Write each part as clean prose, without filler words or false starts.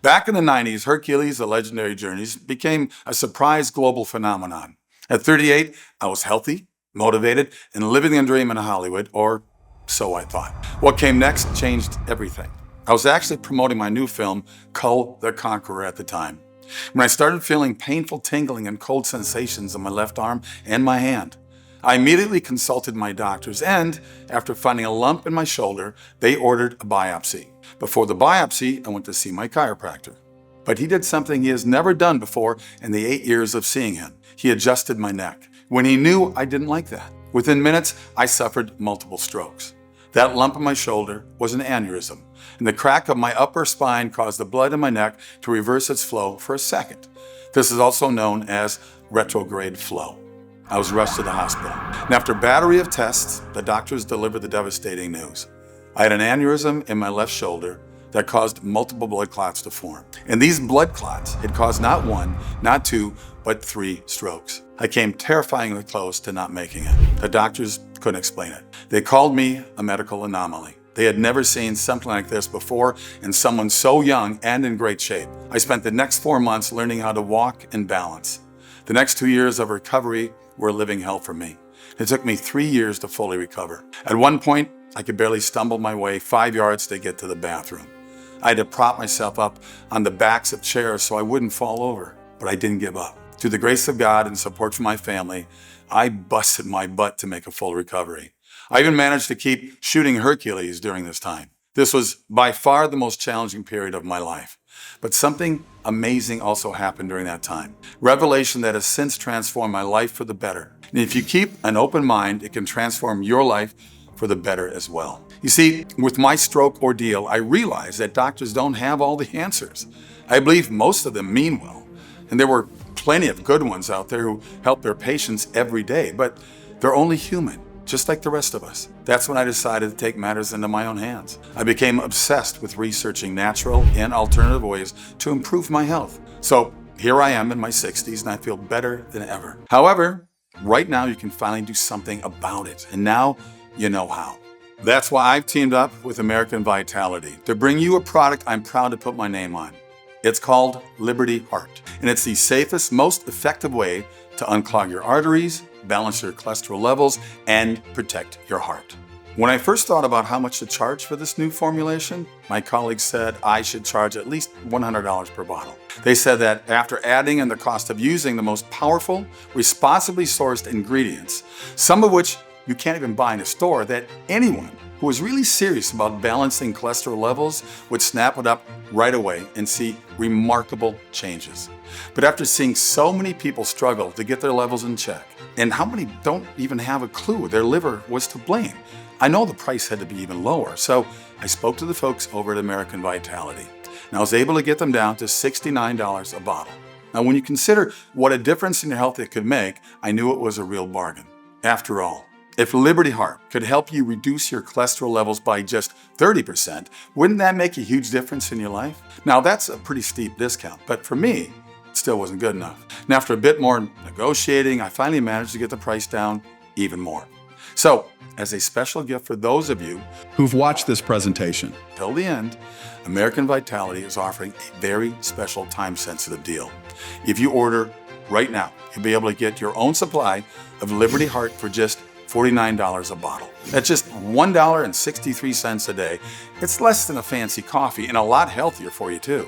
Back in the 90s, Hercules, The Legendary Journeys became a surprise global phenomenon. At 38, I was healthy, motivated, and living the dream in Hollywood, or so I thought. What came next changed everything. I was actually promoting my new film, Kull the Conqueror, at the time. When I started feeling painful tingling and cold sensations in my left arm and my hand, I immediately consulted my doctors, and after finding a lump in my shoulder, they ordered a biopsy. Before the biopsy, I went to see my chiropractor. But he did something he has never done before in the 8 years of seeing him. He adjusted my neck when he knew I didn't like that. Within minutes, I suffered multiple strokes. That lump in my shoulder was an aneurysm, and the crack of my upper spine caused the blood in my neck to reverse its flow for a second. This is also known as retrograde flow. I was rushed to the hospital, and after a battery of tests, the doctors delivered the devastating news. I had an aneurysm in my left shoulder that caused multiple blood clots to form. And these blood clots had caused not one, not two, but 3 strokes. I came terrifyingly close to not making it. The doctors couldn't explain it. They called me a medical anomaly. They had never seen something like this before in someone so young and in great shape. I spent the next 4 months learning how to walk and balance. The next 2 years of recovery were a living hell for me. It took me 3 years to fully recover. At one point, I could barely stumble my way 5 yards to get to the bathroom. I had to prop myself up on the backs of chairs so I wouldn't fall over, but I didn't give up. Through the grace of God and support from my family, I busted my butt to make a full recovery. I even managed to keep shooting Hercules during this time. This was by far the most challenging period of my life. But something amazing also happened during that time. Revelation that has since transformed my life for the better. And if you keep an open mind, it can transform your life for the better as well. You see, with my stroke ordeal, I realized that doctors don't have all the answers. I believe most of them mean well. And there were plenty of good ones out there who help their patients every day, but they're only human, just like the rest of us. That's when I decided to take matters into my own hands. I became obsessed with researching natural and alternative ways to improve my health. So here I am in my 60s and I feel better than ever. However, right now you can finally do something about it. And now you know how. That's why I've teamed up with American Vitality to bring you a product I'm proud to put my name on. It's called Liberty Heart, and it's the safest, most effective way to unclog your arteries, balance your cholesterol levels, and protect your heart. When I first thought about how much to charge for this new formulation, my colleagues said I should charge at least $100 per bottle. They said that after adding in the cost of using the most powerful, responsibly sourced ingredients, some of which you can't even buy in a store, that anyone who was really serious about balancing cholesterol levels would snap it up right away and see remarkable changes. But after seeing so many people struggle to get their levels in check, and how many don't even have a clue their liver was to blame, I know the price had to be even lower. So I spoke to the folks over at American Vitality, and I was able to get them down to $69 a bottle. Now, when you consider what a difference in your health it could make, I knew it was a real bargain. After all, if Liberty Heart could help you reduce your cholesterol levels by just 30%, wouldn't that make a huge difference in your life? Now, that's a pretty steep discount, but for me, it still wasn't good enough. And after a bit more negotiating, I finally managed to get the price down even more. So, as a special gift for those of you who've watched this presentation till the end, American Vitality is offering a very special time-sensitive deal. If you order right now, you'll be able to get your own supply of Liberty Heart for just $49 a bottle. That's just $1.63 a day. It's less than a fancy coffee and a lot healthier for you too.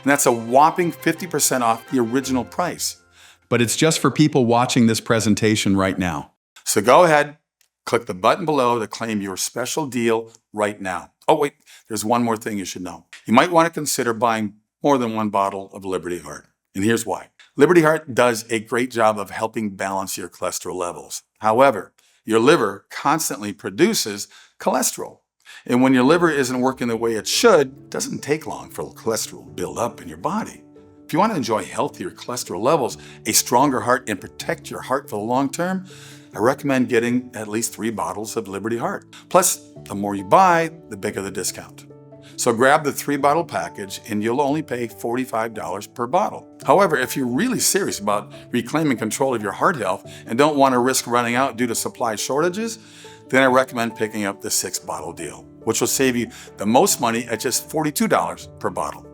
And that's a whopping 50% off the original price. But it's just for people watching this presentation right now. So go ahead, click the button below to claim your special deal right now. Oh wait, there's one more thing you should know. You might want to consider buying more than one bottle of Liberty Heart. And here's why. Liberty Heart does a great job of helping balance your cholesterol levels. However, your liver constantly produces cholesterol. And when your liver isn't working the way it should, it doesn't take long for cholesterol to build up in your body. If you want to enjoy healthier cholesterol levels, a stronger heart, and protect your heart for the long term, I recommend getting at least 3 bottles of Liberty Heart. Plus, the more you buy, the bigger the discount. So grab the 3-bottle package and you'll only pay $45 per bottle. However, if you're really serious about reclaiming control of your heart health and don't want to risk running out due to supply shortages, then I recommend picking up the 6-bottle deal, which will save you the most money at just $42 per bottle.